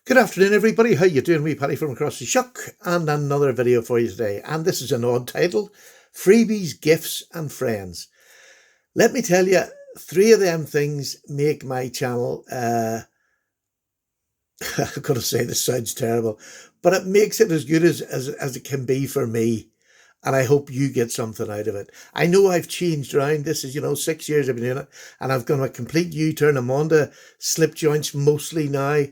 Good afternoon, everybody. How you doing? Me, Paddy from across the shuck, and another video for you today. And this is an odd title: Freebies, Gifts, and Friends. Let me tell you, three of them things make my channel. I've got to say this sounds terrible, but it makes it as good as it can be for me. And I hope you get something out of it. I know I've changed around. This is, 6 years I've been doing it, and I've gone a complete U-turn. I'm on to slip joints mostly now,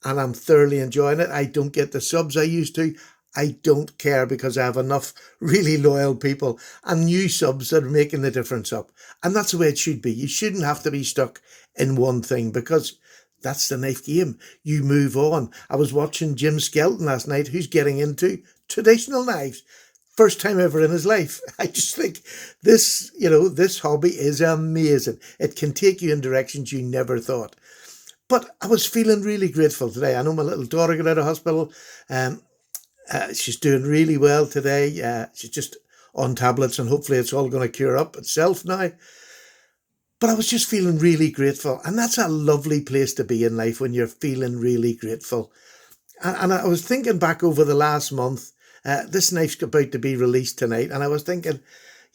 and I'm thoroughly enjoying it. I don't get the subs I used to. I don't care because I have enough really loyal people and new subs that are making the difference up. And that's the way it should be. You shouldn't have to be stuck in one thing because that's the knife game. You move on. I was watching Jim Skelton last night, who's getting into traditional knives. First time ever in his life. I just think this hobby is amazing. It can take you in directions you never thought. But I was feeling really grateful today. I know my little daughter got out of hospital. She's doing really well today. She's just on tablets, and hopefully it's all going to cure up itself now. But I was just feeling really grateful. And that's a lovely place to be in life, when you're feeling really grateful. And I was thinking back over the last month. This knife's about to be released tonight. And I was thinking,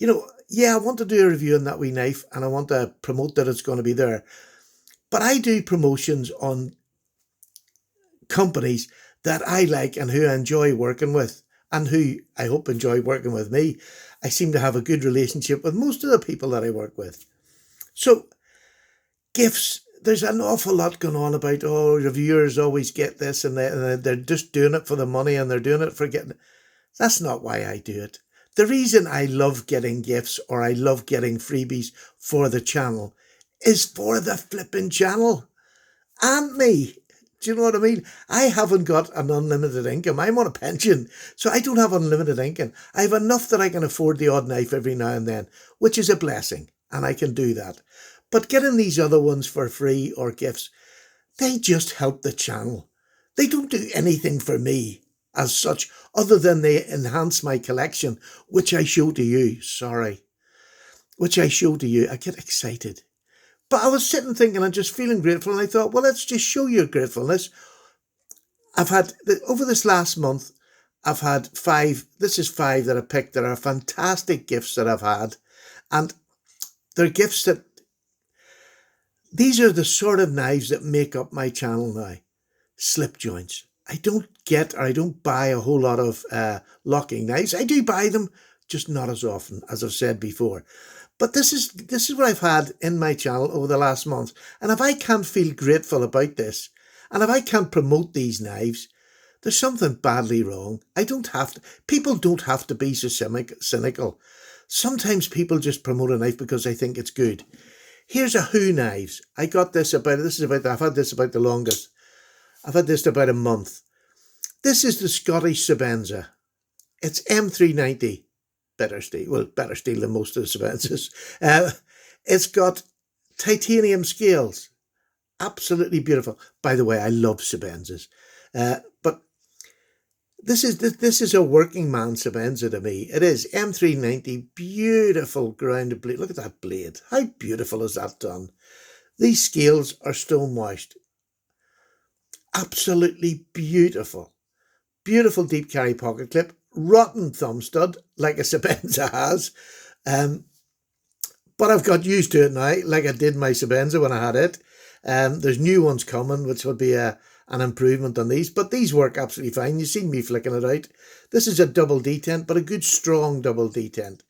I want to do a review on that wee knife, and I want to promote that it's going to be there. But I do promotions on companies that I like and who I enjoy working with, and who I hope enjoy working with me. I seem to have a good relationship with most of the people that I work with. So, gifts, there's an awful lot going on about, reviewers always get this, and they're just doing it for the money, and they're doing it for getting... That's not why I do it. The reason I love getting gifts, or I love getting freebies for the channel, is for the flipping channel and me. Do you know what I mean? I haven't got an unlimited income. I'm on a pension, so I don't have unlimited income. I have enough that I can afford the odd knife every now and then, which is a blessing, and I can do that. But getting these other ones for free or gifts, they just help the channel. They don't do anything for me as such, other than they enhance my collection, which I show to you. Which I show to you. I get excited. But I was sitting thinking and just feeling grateful, and I thought, well, let's just show your gratefulness. I've had, over this last month, I've had five that I picked that are fantastic gifts that I've had. And they're gifts that, these are the sort of knives that make up my channel now. Slip joints. I don't buy a whole lot of locking knives. I do buy them, just not as often, as I've said before. But this is what I've had in my channel over the last month. And if I can't feel grateful about this, and if I can't promote these knives, there's something badly wrong. People don't have to be so cynical. Sometimes people just promote a knife because they think it's good. Here's a Who knives. I've had this about the longest. I've had this about a month. This is the Scottish Sebenza. It's M390. Better steel than most of the Sebenzas. It's got titanium scales. Absolutely beautiful. By the way, I love Sebenzas. But this is a working man Sebenza to me. It is M390, beautiful grounded blade. Look at that blade. How beautiful is that done? These scales are stone washed. Absolutely beautiful. Beautiful deep carry pocket clip. Rotten thumb stud, like a Sebenza has. But I've got used to it now, like I did my Sebenza when I had it. There's new ones coming, which will be an improvement on these. But these work absolutely fine. You've seen me flicking it out. This is a double detent, but a good strong double detent.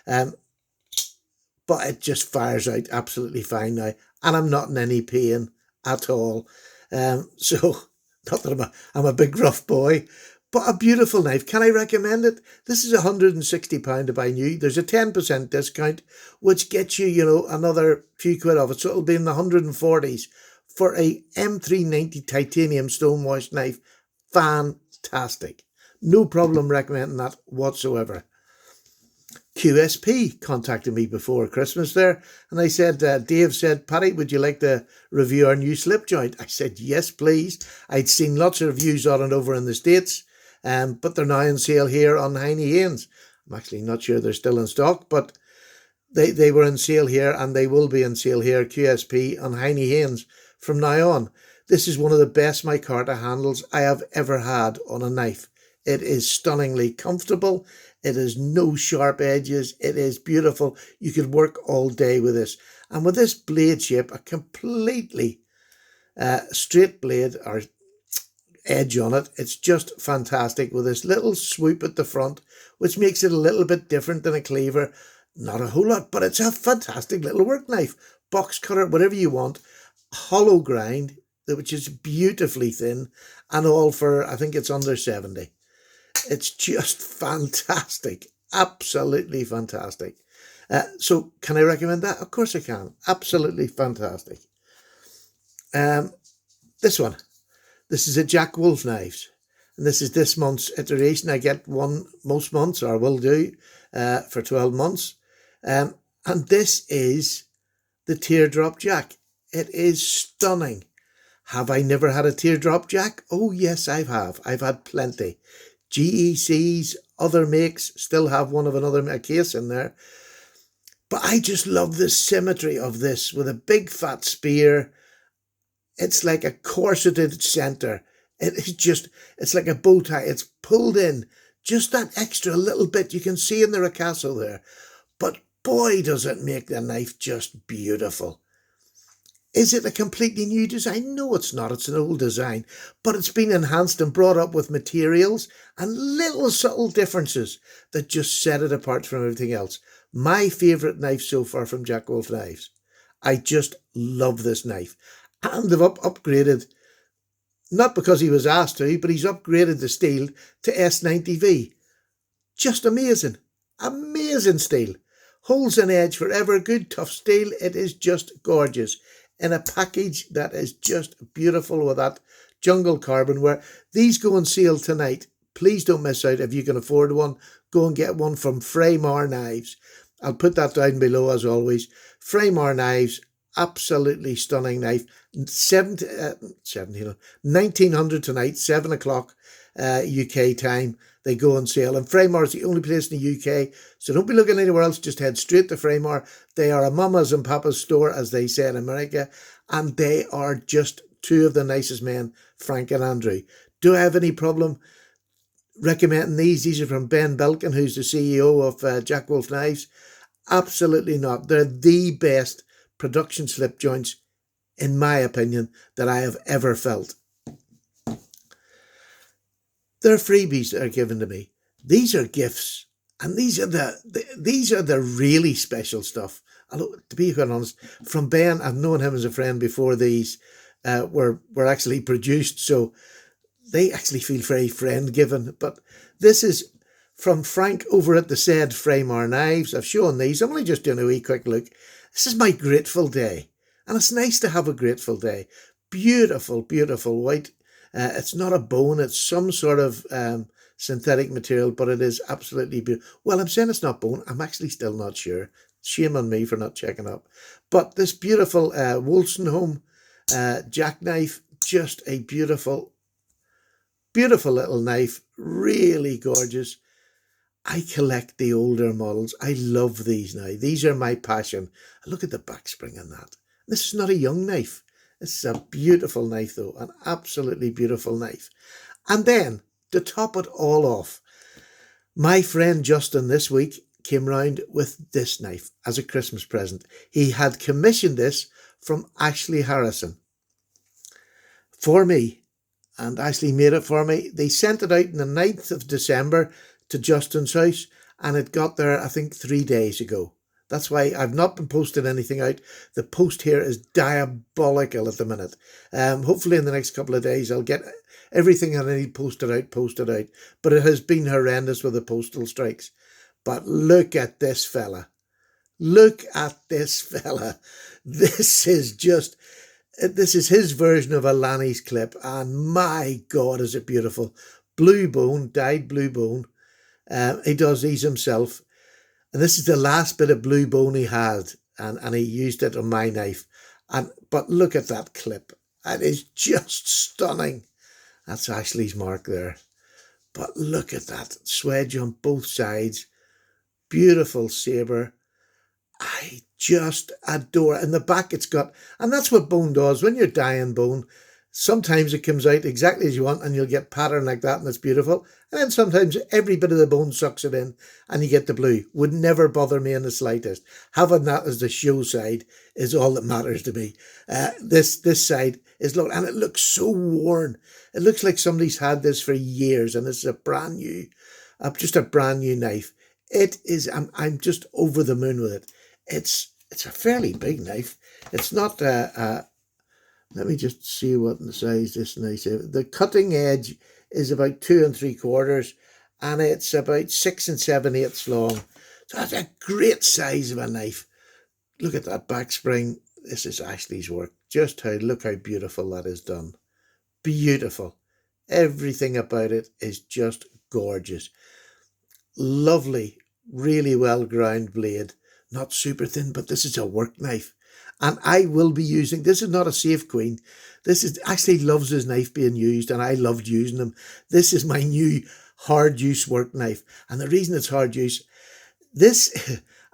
But it just fires out absolutely fine now. And I'm not in any pain at all. So, not that I'm a big rough boy. But a beautiful knife. Can I recommend it? This is £160 to buy new. There's a 10% discount, which gets you, another few quid off it. So it'll be in the 140s for a M390 titanium stonewashed knife. Fantastic. No problem recommending that whatsoever. QSP contacted me before Christmas there, and I said, Dave said, Paddy, would you like to review our new slip joint? I said, yes, please. I'd seen lots of reviews on it over in the States. But they're now on sale here on Heine Haynes. I'm actually not sure they're still in stock, but they were on sale here, and they will be on sale here, QSP on Heine Haynes from now on. This is one of the best micarta handles I have ever had on a knife. It is stunningly comfortable. It has no sharp edges. It is beautiful. You could work all day with this. And with this blade shape, a completely straight blade or edge on it, it's just fantastic with this little swoop at the front, which makes it a little bit different than a cleaver. Not a whole lot, but it's a fantastic little work knife. Box cutter, whatever you want. Hollow grind, which is beautifully thin, and all for, I think it's under 70. It's just fantastic. Absolutely fantastic. So can I recommend that? Of course I can. Absolutely fantastic. This one. This is a Jack Wolf Knives. And this is this month's iteration. I get one most months, or will do, for 12 months. And this is the Teardrop Jack. It is stunning. Have I never had a Teardrop Jack? Oh yes, I have. I've had plenty. GECs, other makes, still have one of a case in there. But I just love the symmetry of this with a big fat spear. It's like a corseted centre. It's like a bow tie. It's pulled in just that extra little bit you can see in the ricasso there. But boy, does it make the knife just beautiful. Is it a completely new design? No, it's not. It's an old design. But it's been enhanced and brought up with materials and little subtle differences that just set it apart from everything else. My favourite knife so far from Jack Wolf Knives. I just love this knife. And they've upgraded, not because he was asked to, but he's upgraded the steel to S90V. Just amazing. Amazing steel. Holds an edge forever. Good tough steel. It is just gorgeous. In a package that is just beautiful with that jungle carbon where these go on sale tonight. Please don't miss out. If you can afford one, go and get one from Freebes Knives. I'll put that down below as always. Freybes Knives, absolutely stunning knife. 1900 tonight, 7 o'clock UK time. They go on sale. And Freybes is the only place in the UK. So don't be looking anywhere else. Just head straight to Freybes. They are a mama's and papa's store, as they say in America. And they are just two of the nicest men, Frank and Andrew. Do I have any problem recommending these? These are from Ben Belkin, who's the CEO of Jack Wolf Knives. Absolutely not. They're the best production slip joints, in my opinion, that I have ever felt. They're freebies that are given to me. These are gifts, and these are the really special stuff. To be quite honest, from Ben, I've known him as a friend before these were actually produced, so they actually feel very friend given. But this is from Frank over at the said Freybes Knives. I've shown these. I'm only just doing a wee quick look. This is my grateful day, and it's nice to have a grateful day. Beautiful, beautiful white. It's not a bone, it's some sort of synthetic material, but it is absolutely beautiful. Well, I'm saying it's not bone. I'm actually still not sure. Shame on me for not checking up. But this beautiful Wolstenholme jackknife, just a beautiful, beautiful little knife. Really gorgeous. I collect the older models. I love these now. These are my passion. Look at the back spring on that. This is not a young knife. This is a beautiful knife though, an absolutely beautiful knife. And then, to top it all off, my friend Justin this week came round with this knife as a Christmas present. He had commissioned this from Ashley Harrison for me, and Ashley made it for me. They sent it out on the 9th of December to Justin's house, and it got there, I think, 3 days ago. That's why I've not been posting anything out. The post here is diabolical at the minute. Hopefully in the next couple of days I'll get everything I need posted out. But it has been horrendous with the postal strikes. But look at this fella. Look at this fella. This is his version of a Lanny's clip. And my God, is it beautiful. Blue bone, dyed blue bone. He does these himself. And this is the last bit of blue bone he had, and he used it on my knife. But look at that clip. That is just stunning. That's Ashley's mark there. But look at that. Swedge on both sides. Beautiful sabre. I just adore it. In the back it's got, and that's what bone does. When you're dyeing bone, Sometimes it comes out exactly as you want and you'll get pattern like that and it's beautiful. And then sometimes every bit of the bone sucks it in and you get the blue. Would never bother me in the slightest. Having that as the show side is all that matters to me. This side is look, and it looks so worn. It looks like somebody's had this for years and this is a brand new, just a brand new knife. It is, I'm just over the moon with it. It's a fairly big knife. It's not let me just see what the size this knife is. The cutting edge is about 2 3/4 and it's about 6 7/8 long. So that's a great size of a knife. Look at that back spring. This is Ashley's work. Look how beautiful that is done. Beautiful. Everything about it is just gorgeous. Lovely, really well ground blade. Not super thin, but this is a work knife. And I will be using, this is not a safe queen. This is, Ashley loves his knife being used and I loved using them. This is my new hard use work knife. And the reason it's hard use, this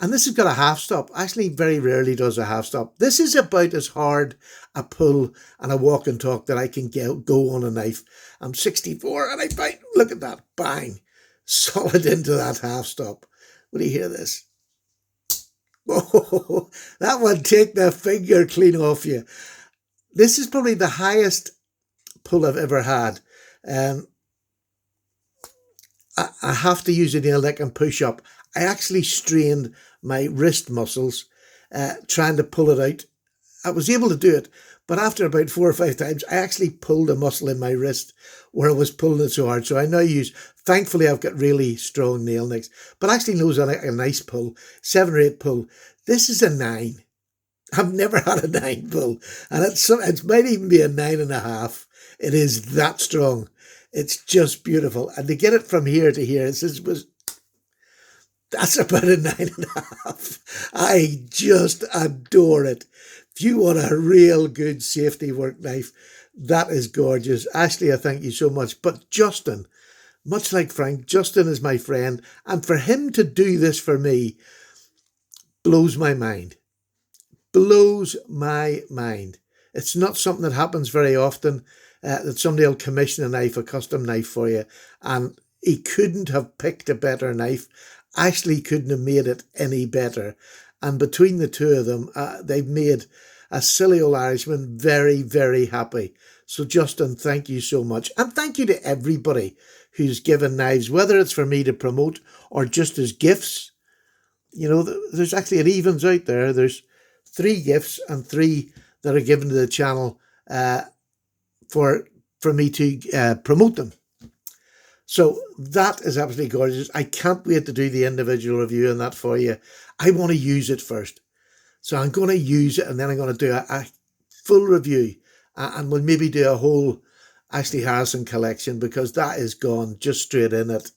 has got a half stop. Ashley very rarely does a half stop. This is about as hard a pull and a walk and talk that I can go on a knife. I'm 64 and I bite, look at that, bang, solid into that half stop. Will you hear this? Oh, that one take the finger clean off you. This is probably the highest pull I've ever had. I have to use a nail neck and push up. I actually strained my wrist muscles trying to pull it out. I was able to do it, but after about 4 or 5 times, I actually pulled a muscle in my wrist where I was pulling it so hard. So I now use, thankfully, I've got really strong nail necks, but actually knows a nice pull, 7 or 8 pull. This is a 9. I've never had a 9 pull, and it might even be a 9.5. It is that strong. It's just beautiful. And to get it from here to here, that's about a 9.5. I just adore it. If you want a real good safety work knife, that is gorgeous. Ashley, I thank you so much. But Justin, much like Frank, Justin is my friend. And for him to do this for me blows my mind. Blows my mind. It's not something that happens very often, that somebody will commission a knife, a custom knife for you. And he couldn't have picked a better knife. Ashley couldn't have made it any better. And between the two of them, they've made a silly old Irishman very, very happy. So Justin, thank you so much. And thank you to everybody who's given knives, whether it's for me to promote or just as gifts. You know, there's actually, it evens out there. There's 3 gifts and 3 that are given to the channel for me to promote them. So that is absolutely gorgeous. I can't wait to do the individual review on that for you. I want to use it first. So I'm going to use it and then I'm going to do a full review. And we'll maybe do a whole Ashley Harrison collection because that is gone just straight in it.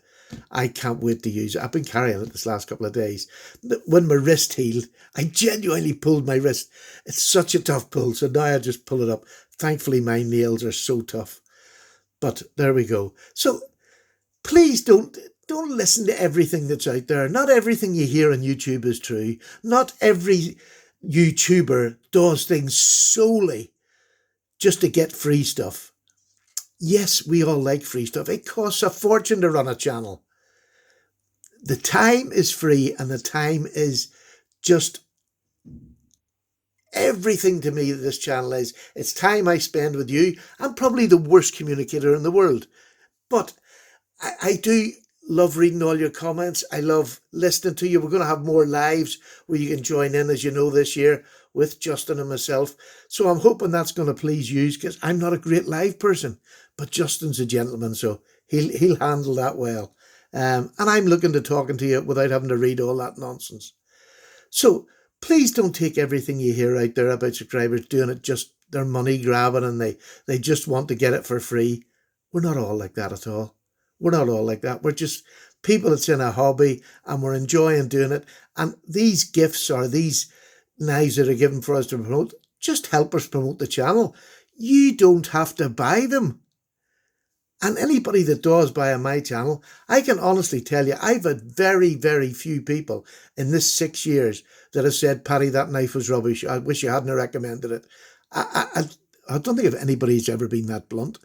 I can't wait to use it. I've been carrying it this last couple of days. When my wrist healed, I genuinely pulled my wrist. It's such a tough pull. So now I just pull it up. Thankfully, my nails are so tough. But there we go. So please don't listen to everything that's out there. Not everything you hear on YouTube is true. Not every YouTuber does things solely just to get free stuff. Yes, we all like free stuff. It costs a fortune to run a channel. The time is free and the time is just everything to me that this channel is. It's time I spend with you. I'm probably the worst communicator in the world. But I do love reading all your comments. I love listening to you. We're going to have more lives where you can join in, as you know, this year with Justin and myself. So I'm hoping that's going to please you because I'm not a great live person, but Justin's a gentleman, so he'll handle that well. And I'm looking to talking to you without having to read all that nonsense. So please don't take everything you hear out there about subscribers doing it just their money grabbing and they just want to get it for free. We're not all like that at all. We're not all like that. We're just people that's in a hobby and we're enjoying doing it. And these gifts or these knives that are given for us to promote just help us promote the channel. You don't have to buy them. And anybody that does buy on my channel, I can honestly tell you, I've had very, very few people in this 6 years that have said, Paddy, that knife was rubbish. I wish you hadn't recommended it. I don't think if anybody's ever been that blunt,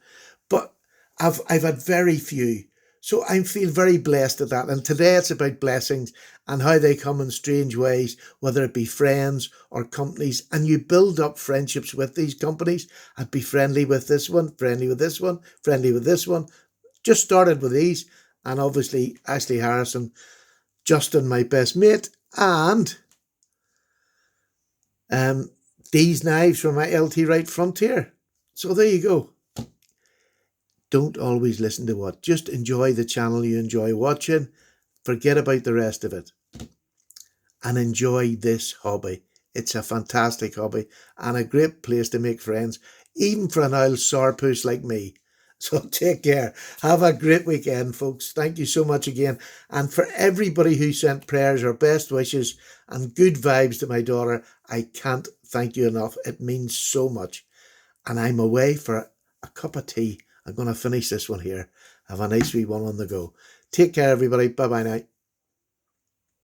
but I've had very few. So I feel very blessed at that. And today it's about blessings and how they come in strange ways, whether it be friends or companies. And you build up friendships with these companies. I'd be friendly with this one, friendly with this one, friendly with this one. Just started with these. And obviously Ashley Harrison, Justin, my best mate, and um, these knives from my LT Wright Frontier. So there you go. Don't always listen to what. Just enjoy the channel you enjoy watching. Forget about the rest of it. And enjoy this hobby. It's a fantastic hobby and a great place to make friends, even for an old sourpuss like me. So take care. Have a great weekend, folks. Thank you so much again. And for everybody who sent prayers or best wishes and good vibes to my daughter, I can't thank you enough. It means so much. And I'm away for a cup of tea. I'm going to finish this one here. Have a nice wee one on the go. Take care, everybody. Bye-bye now.